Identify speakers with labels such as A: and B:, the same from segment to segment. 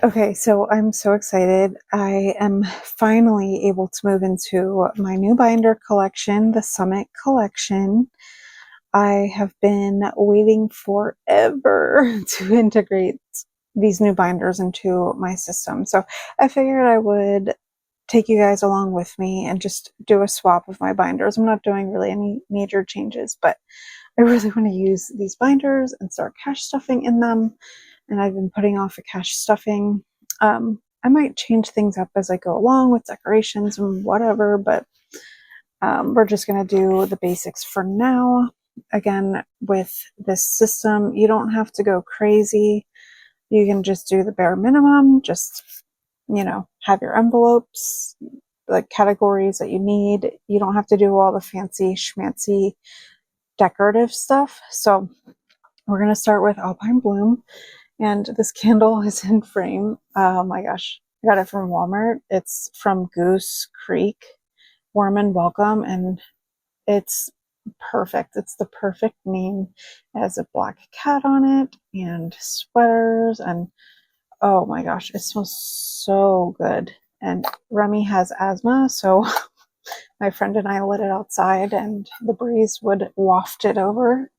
A: Okay, so I'm so excited. I am finally able to move into my new binder collection, the Summit collection. I have been waiting forever to integrate these new binders into my system. So I figured I would take you guys along with me and just do a swap of my binders. I'm not doing really any major changes, but I really want to use these binders and start cache stuffing in them. And I've been putting off a cache stuffing. I might change things up as I go along with decorations and whatever, but we're just going to do the basics for now. Again, with this system, you don't have to go crazy. You can just do the bare minimum, just, have your envelopes, the categories that you need. You don't have to do all the fancy schmancy decorative stuff. So we're going to start with Alpine Bloom. And this candle is in frame. Oh my gosh. I got it from Walmart. It's from Goose Creek, Warm and Welcome. And it's perfect. It's the perfect name. It has a black cat on it and sweaters. And oh my gosh, it smells so good. And Remy has asthma. So my friend and I lit it outside and the breeze would waft it over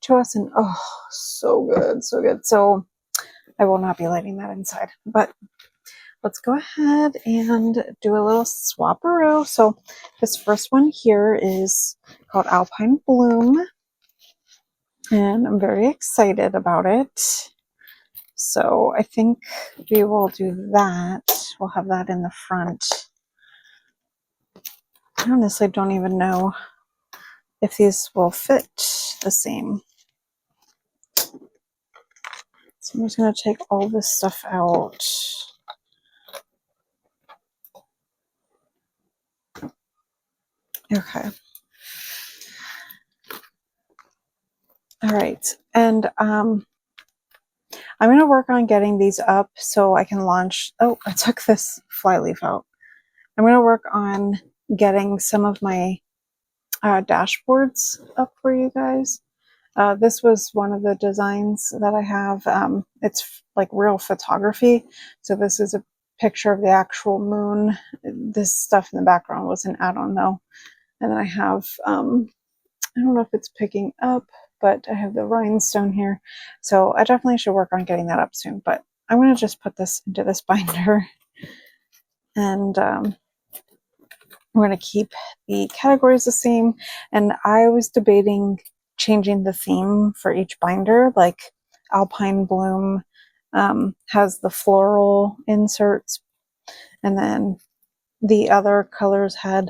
A: to us. And oh, so good. So good. So I will not be lighting that inside, but let's go ahead and do a little swapperoo. So this first one here is called Alpine Bloom, and I'm very excited about it. So I think we will do that. We'll have that in the front. I honestly don't even know if these will fit the same. So I'm just going to take all this stuff out. Okay. All right. And I'm going to work on getting these up so I can launch. Oh, I took this flyleaf out. I'm going to work on getting some of my dashboards up for you guys. This was one of the designs that I have. It's like real photography. So this is a picture of the actual moon. This stuff in the background was an add-on though. And then I have, I don't know if it's picking up, but I have the rhinestone here. So I definitely should work on getting that up soon. But I'm going to just put this into this binder. And we're going to keep the categories the same. And I was debating changing the theme for each binder, like Alpine Bloom has the floral inserts, and then the other colors had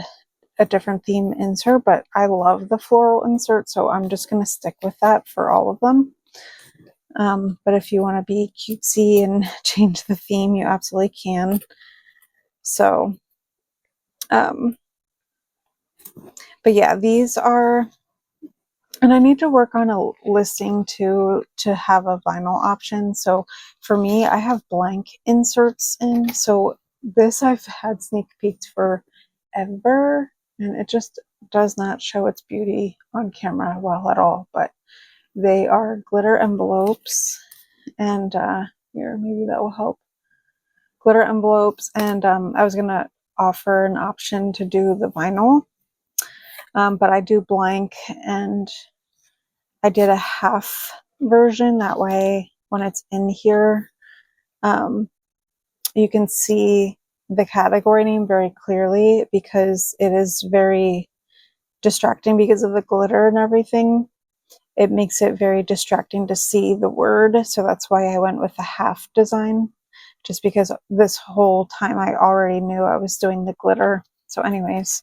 A: a different theme insert, but I love the floral insert, so I'm just going to stick with that for all of them. But if you want to be cutesy and change the theme, you absolutely can. So, but yeah, these are, and I need to work on a listing to have a vinyl option. So for me, I have blank inserts in. So this I've had sneak peeked forever, and it just does not show its beauty on camera well at all. But they are glitter envelopes, and here, maybe that will help. Glitter envelopes, and I was gonna offer an option to do the vinyl, but I do blank, and I did a half version. That way, when it's in here, you can see the category name very clearly, because it is very distracting because of the glitter and everything. It makes it very distracting to see the word. So that's why I went with the half design, just because this whole time I already knew I was doing the glitter. So anyways,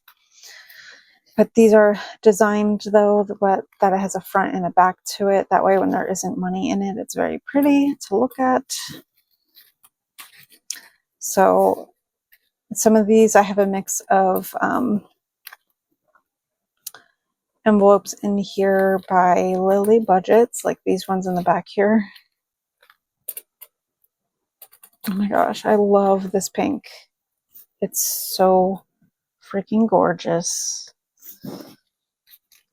A: but these are designed though that it has a front and a back to it. That way when there isn't money in it, it's very pretty to look at. So some of these I have a mix of envelopes in here by Lily Budgets, like these ones in the back here. Oh my gosh, I love this pink. It's so freaking gorgeous.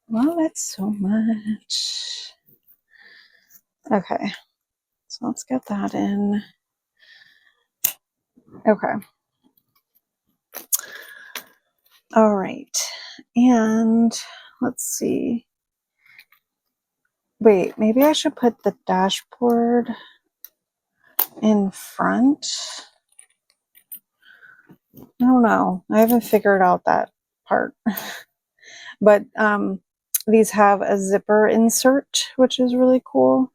A: Love it so much. Okay, so let's get that in. Okay. All right. And let's see. Wait, maybe I should put the dashboard in front. I don't know. I haven't figured out that part. But these have a zipper insert, which is really cool.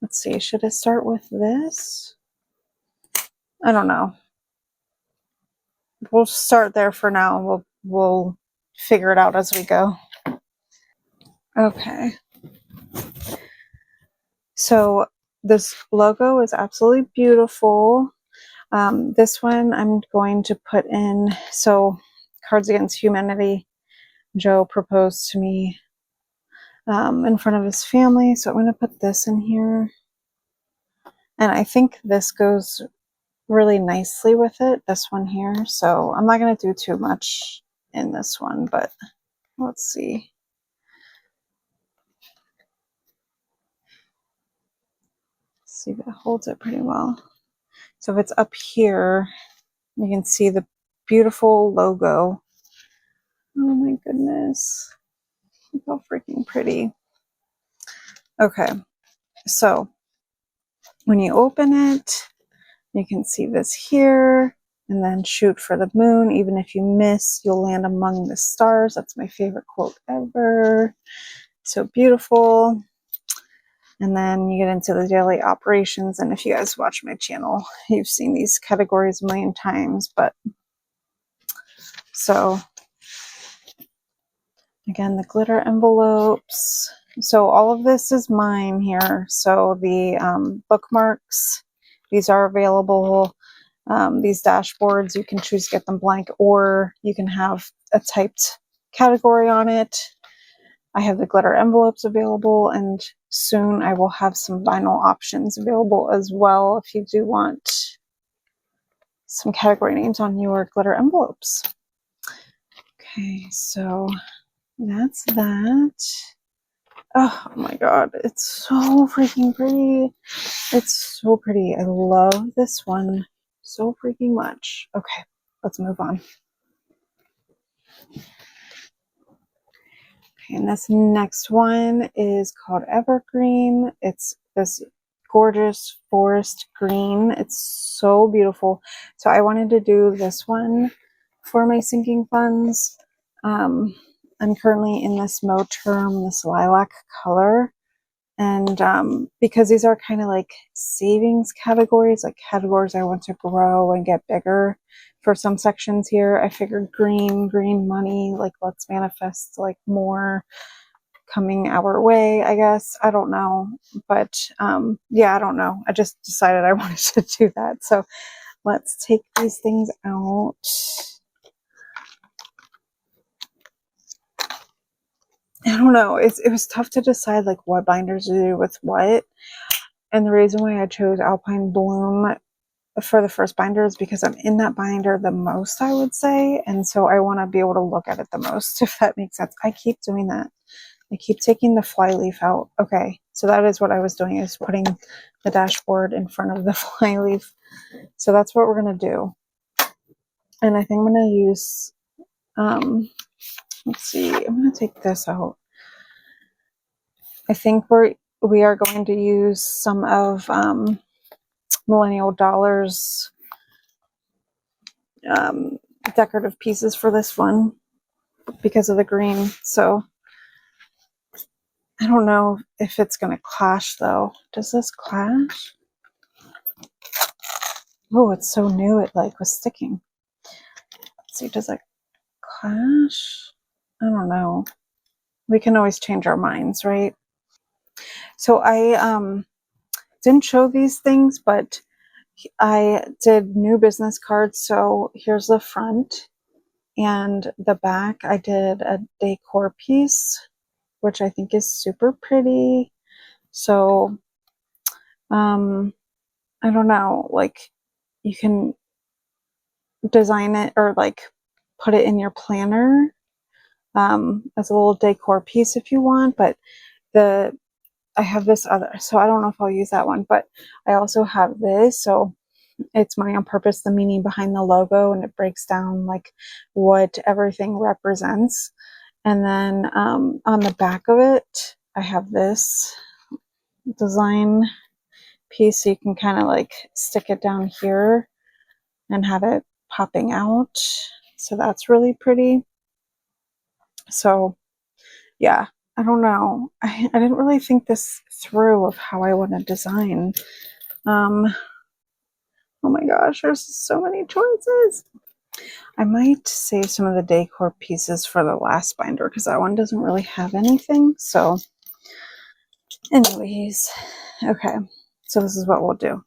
A: Let's see. Should I start with this? I don't know. We'll start there for now. We'll figure it out as we go. Okay. So this logo is absolutely beautiful. This one I'm going to put in, so Cards Against Humanity, Joe proposed to me in front of his family, so I'm going to put this in here. And I think this goes really nicely with it, this one here. So I'm not going to do too much in this one, but let's see. Let's see if it holds it pretty well. So if it's up here, you can see the beautiful logo. Oh my goodness. Look how freaking pretty. Okay, so when you open it, you can see this here, and then shoot for the moon. Even if you miss, you'll land among the stars. That's my favorite quote ever. So beautiful. And then you get into the daily operations. And if you guys watch my channel, you've seen these categories a million times. But so again, the glitter envelopes. So all of this is mine here. So the bookmarks, these are available. These dashboards, you can choose to get them blank, or you can have a typed category on it. I have the glitter envelopes available, and soon I will have some vinyl options available as well if you do want some category names on your glitter envelopes. Okay, so that's that. Oh my god, it's so freaking pretty. It's so pretty. I love this one so freaking much. Okay, let's move on. Okay, and this next one is called Evergreen. It's this gorgeous forest green. It's so beautiful. So I wanted to do this one for my sinking funds. I'm currently in this Moterm, this lilac color. And because these are kind of like savings categories, like categories I want to grow and get bigger for some sections here, I figured green money, like let's manifest like more coming our way, I guess. I don't know. But yeah, I don't know. I just decided I wanted to do that. So let's take these things out. I don't know. It was tough to decide like what binders to do with what. And the reason why I chose Alpine Bloom for the first binder is because I'm in that binder the most, I would say. And so I want to be able to look at it the most, if that makes sense. I keep doing that. I keep taking the flyleaf out. Okay, so that is what I was doing, is putting the dashboard in front of the flyleaf. So that's what we're going to do. And I think I'm going to use, let's see, I'm going to take this out. I think we are going to use some of Millennial Dollars decorative pieces for this one because of the green. So I don't know if it's going to clash though. Does this clash? Oh, it's so new. It like was sticking. Let's see. Does it clash? I don't know. We can always change our minds, right? So I didn't show these things, but I did new business cards. So here's the front, and the back I did a decor piece, which I think is super pretty. So I don't know, like you can design it or like put it in your planner as a little decor piece if you want. But I have this other, so I don't know if I'll use that one, but I also have this. So it's Money on Purpose, the meaning behind the logo, and it breaks down like what everything represents. And then on the back of it, I have this design piece, so you can kind of like stick it down here and have it popping out. So that's really pretty. So yeah, I don't know. I didn't really think this through of how I want to design. Oh my gosh, there's so many choices. I might save some of the decor pieces for the last binder because that one doesn't really have anything. So anyways, okay, so this is what we'll do.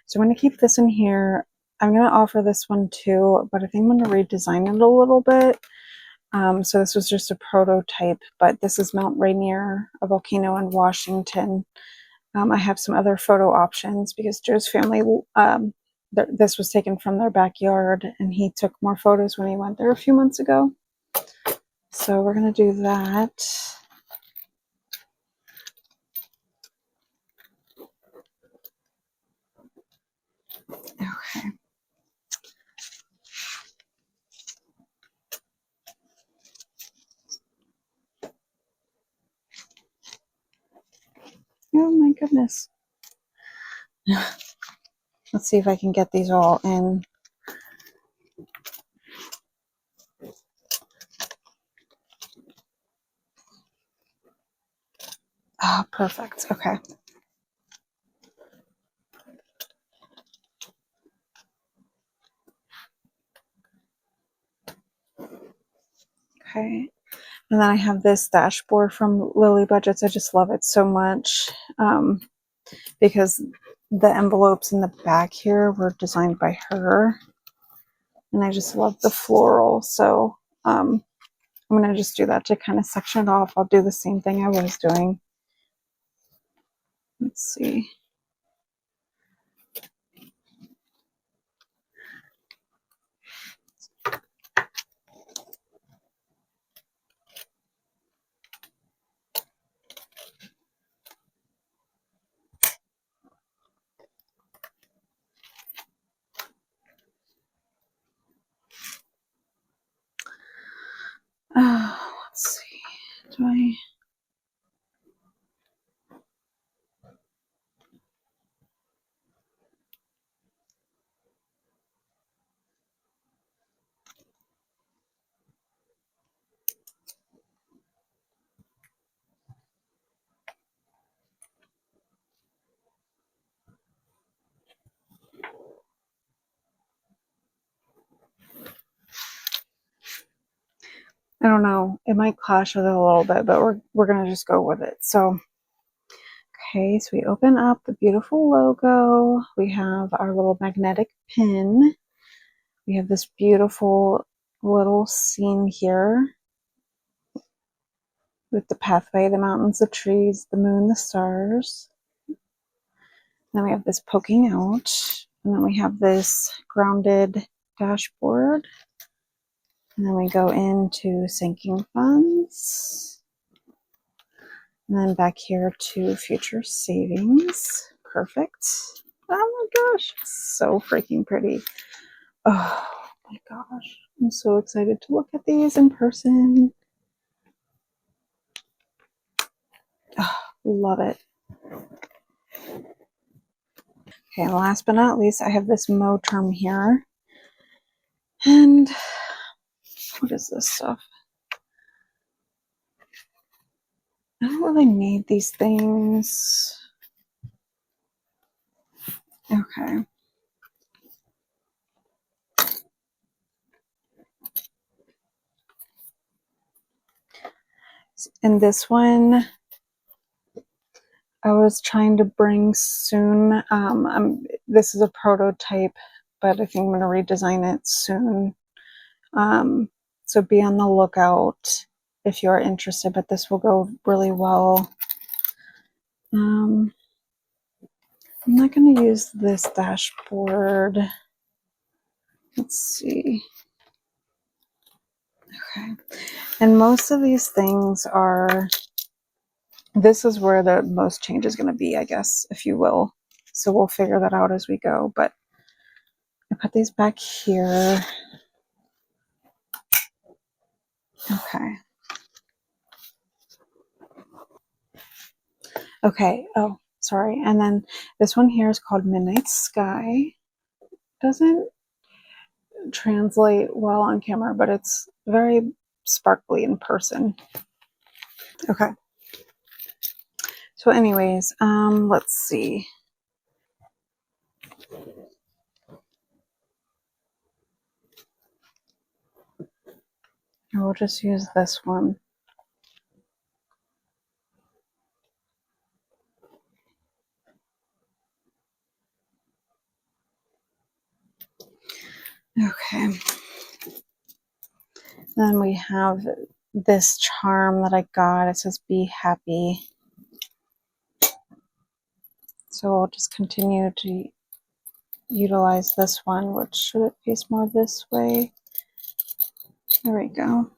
A: So I'm going to keep this in here. I'm going to offer this one too, but I think I'm going to redesign it a little bit. So this was just a prototype, but this is Mount Rainier, a volcano in Washington. I have some other photo options because Joe's family, this was taken from their backyard, and he took more photos when he went there a few months ago. So we're going to do that. Okay. Oh my goodness. Let's see if I can get these all in. Ah, perfect. Okay. Okay. And then I have this dashboard from Lily Budgets. I just love it so much because the envelopes in the back here were designed by her. And I just love the floral. So I'm going to just do that to kind of section it off. I'll do the same thing I was doing. Let's see. Let's see. Do I... I don't know. It might clash with it a little bit, but we're gonna just go with it. So, okay, so we open up the beautiful logo. We have our little magnetic pin. We have this beautiful little scene here with the pathway, the mountains, the trees, the moon, the stars. Then we have this poking out, and then we have this grounded dashboard. And then we go into sinking funds. And then back here to future savings. Perfect. Oh my gosh, so freaking pretty. Oh my gosh, I'm so excited to look at these in person. Oh, love it. Okay, last but not least, I have this Moterm here. And what is this stuff? I don't really need these things. Okay. And this one, I was trying to bring soon. This is a prototype, but I think I'm going to redesign it soon. So be on the lookout if you're interested, but this will go really well. I'm not going to use this dashboard. Let's see. Okay. And most of these things are, this is where the most change is going to be, I guess, if you will. So we'll figure that out as we go. But I put these back here. Okay. Okay. Oh, sorry. And then this one here is called Midnight Sky. Doesn't translate well on camera, but it's very sparkly in person. Okay. So anyways, let's see. We'll just use this one. Okay. Then we have this charm that I got. It says be happy. So we'll just continue to utilize this one, which should it face more this way? There we go.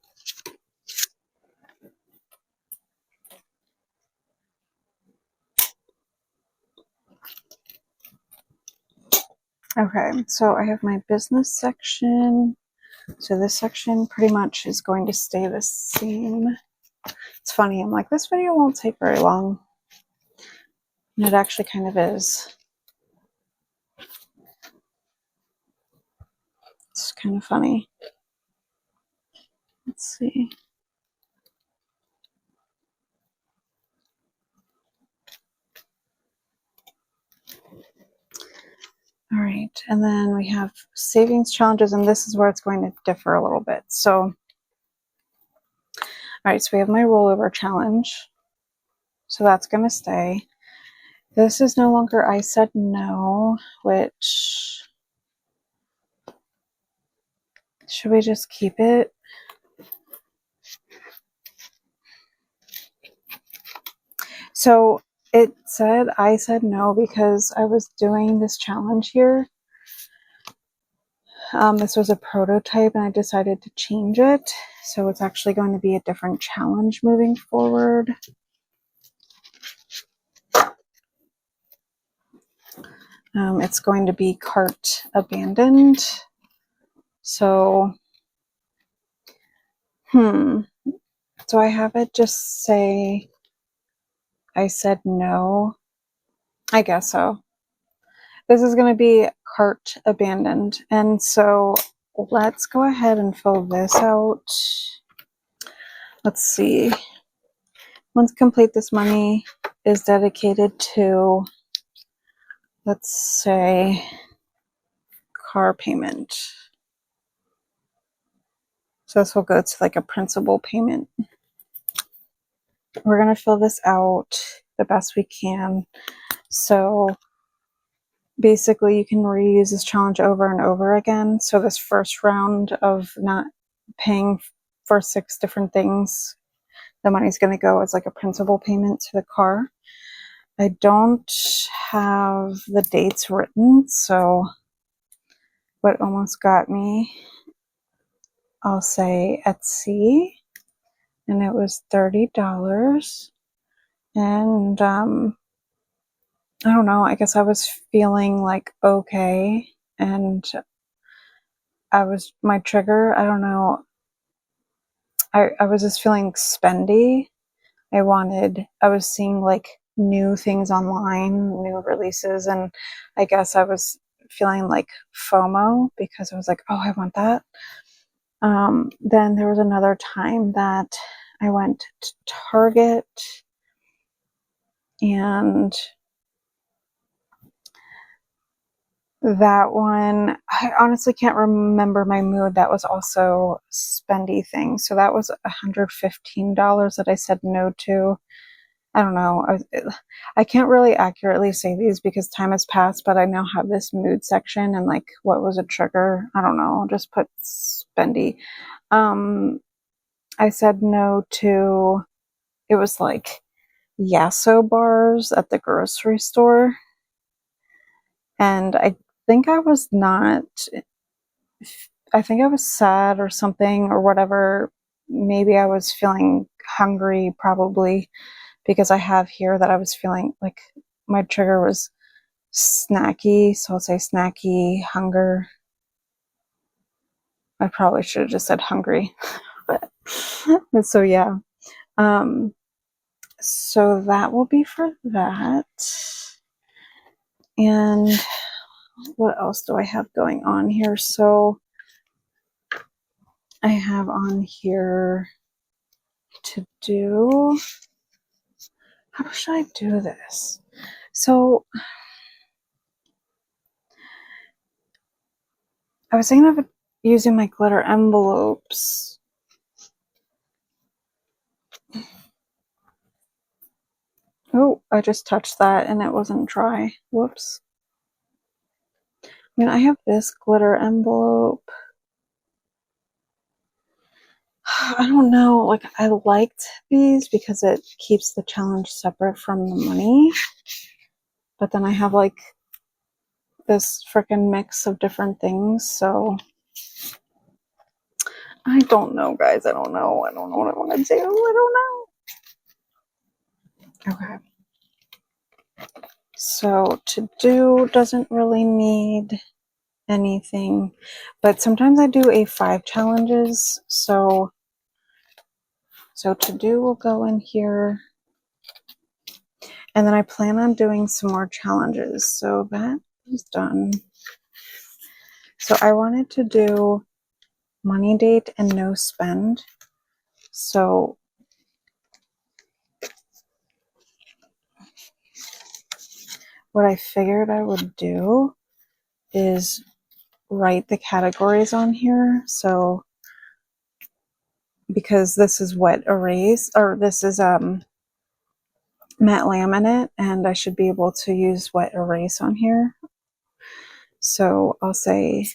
A: Okay, so I have my business section. So this section pretty much is going to stay the same. It's funny, I'm like, this video won't take very long. And it actually kind of is. It's kind of funny. Let's see. All right, and then we have savings challenges, and this is where it's going to differ a little bit. So, all right, so we have my rollover challenge. So that's going to stay. This is no longer I said no, which, should we just keep it? So it said I said no because I was doing this challenge here. This was a prototype and I decided to change it. So it's actually going to be a different challenge moving forward. It's going to be cart abandoned. So, do I have it just say I said no? I guess so. This is going to be cart abandoned. And so let's go ahead and fill this out. Let's see. Once complete, this money is dedicated to, let's say, car payment. So this will go to like a principal payment. We're going to fill this out the best we can. So basically you can reuse this challenge over and over again. So this first round of not paying for 6 different things, the money's going to go as like a principal payment to the car. I don't have the dates written, so what almost got me, I'll say Etsy, and it was $30. And I don't know, I guess I was feeling like okay, and my trigger, I don't know, I was just feeling spendy. I was seeing like new things online, new releases, and I guess I was feeling like FOMO because I was like, oh, I want that. Then there was another time that I went to Target, and that one, I honestly can't remember my mood. That was also spendy thing. So that was $115 that I said no to. I don't know. I can't really accurately say these because time has passed, but I now have this mood section and like what was a trigger. I don't know. I'll just put spendy. I said no to, it was like Yasso bars at the grocery store. And I think I was sad or something or whatever. Maybe I was feeling hungry, probably, because I have here that I was feeling like my trigger was snacky. So I'll say snacky, hunger. I probably should have just said hungry. but so yeah. So that will be for that. And what else do I have going on here? So I have on here to do, how should I do this? So I was thinking of using my glitter envelopes. Oh, I just touched that and it wasn't dry. Whoops. I mean, I have this glitter envelope. I don't know, like I liked these because it keeps the challenge separate from the money. But then I have like this freaking mix of different things, so I don't know, guys. I don't know what I want to do. I don't know. Okay. So to do doesn't really need anything, but sometimes I do A5 challenges. So to do will go in here, and then I plan on doing some more challenges. So that is done. So I wanted to do money date and no spend. So what I figured I would do is write the categories on here. So because this is wet erase, or this is matte laminate, and I should be able to use wet erase on here. So I'll say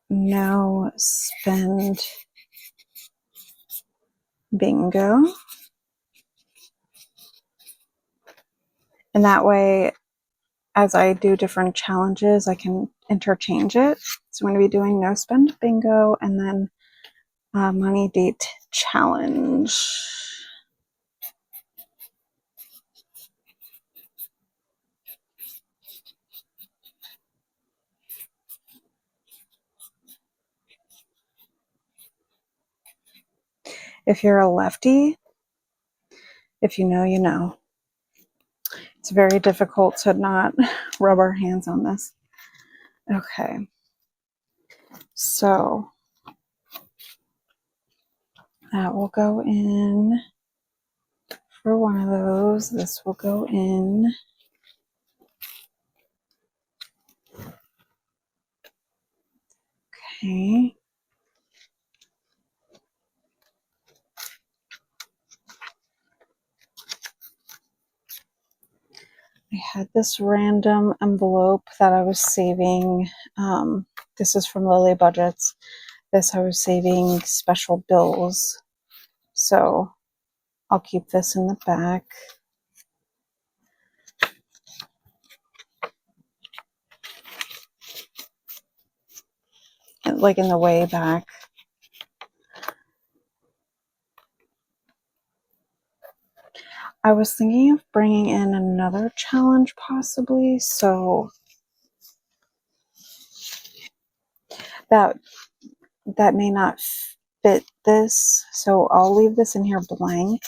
A: no spend bingo. And that way, as I do different challenges, I can interchange it. So I'm going to be doing no spend bingo and then money date challenge. If you're a lefty, if you know, you know. It's very difficult to not rub our hands on this. Okay. So that will go in for one of those. This will go in. Okay. I had this random envelope that I was saving. This is from Lily Budgets. This I was saving special bills. So I'll keep this in the back. Like in the way back. I was thinking of bringing in another challenge possibly, so that may not fit this. So I'll leave this in here blank,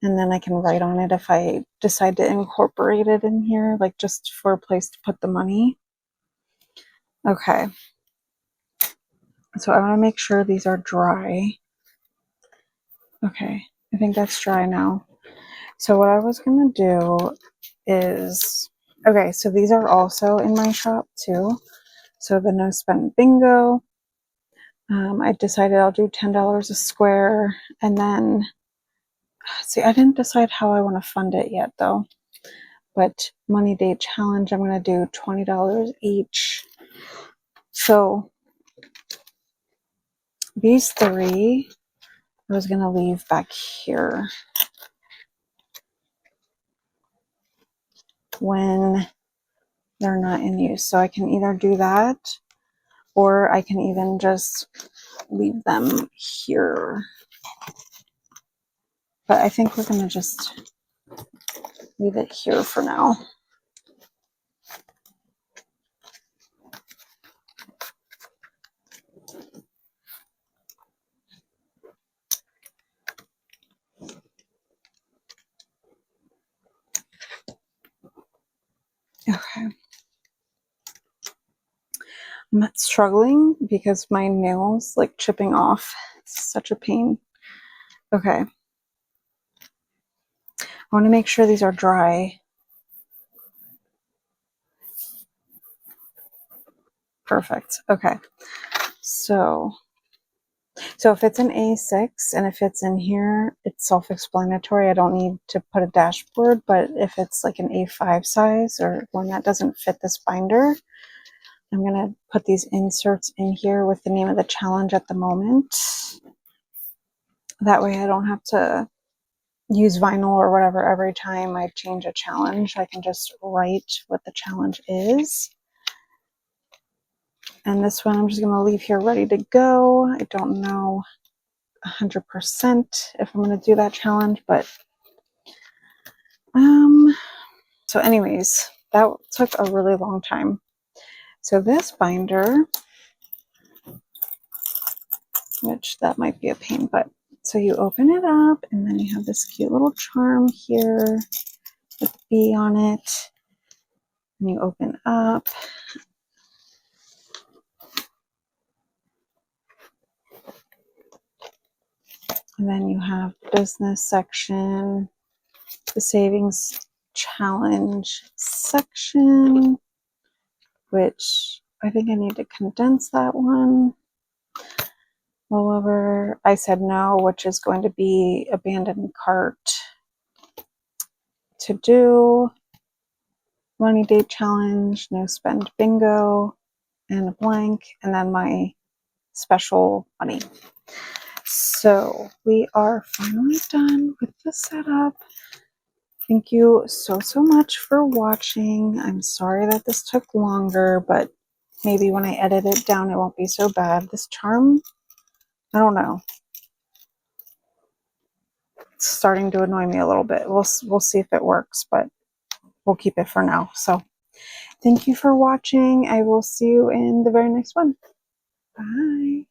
A: and then I can write on it if I decide to incorporate it in here, like just for a place to put the money. Okay. So I want to make sure these are dry. Okay, I think that's dry now. So what I was going to do is, okay, so these are also in my shop too. So the no spend bingo, I decided I'll do $10 a square, and then, see, I didn't decide how I want to fund it yet though, but money date challenge, I'm going to do $20 each. So these three, I was going to leave back here when they're not in use. So I can either do that, or I can even just leave them here. But I think we're going to just leave it here for now. I'm not struggling because my nails like chipping off. It's such a pain. Okay. I want to make sure these are dry. Perfect. Okay. So if it's an A6 and if it's in here, it's self-explanatory. I don't need to put a dashboard, but if it's like an A5 size or one that doesn't fit this binder, I'm going to put these inserts in here with the name of the challenge at the moment. That way I don't have to use vinyl or whatever every time I change a challenge. I can just write what the challenge is. And this one I'm just going to leave here ready to go. I don't know 100% if I'm going to do that challenge, but so anyways, that took a really long time. So this binder, which that might be a pain, but so you open it up and then you have this cute little charm here with the bee on it. And you open up. And then you have business section, the savings challenge section, which I think I need to condense that one. However, I said no, which is going to be abandoned cart to do, money date challenge, no spend bingo, and a blank, and then my special money. So we are finally done with the setup. Thank you so much for watching. I'm sorry that this took longer, but maybe when I edit it down, it won't be so bad. This charm, I don't know. It's starting to annoy me a little bit. We'll see if it works, but we'll keep it for now. So thank you for watching. I will see you in the very next one. Bye.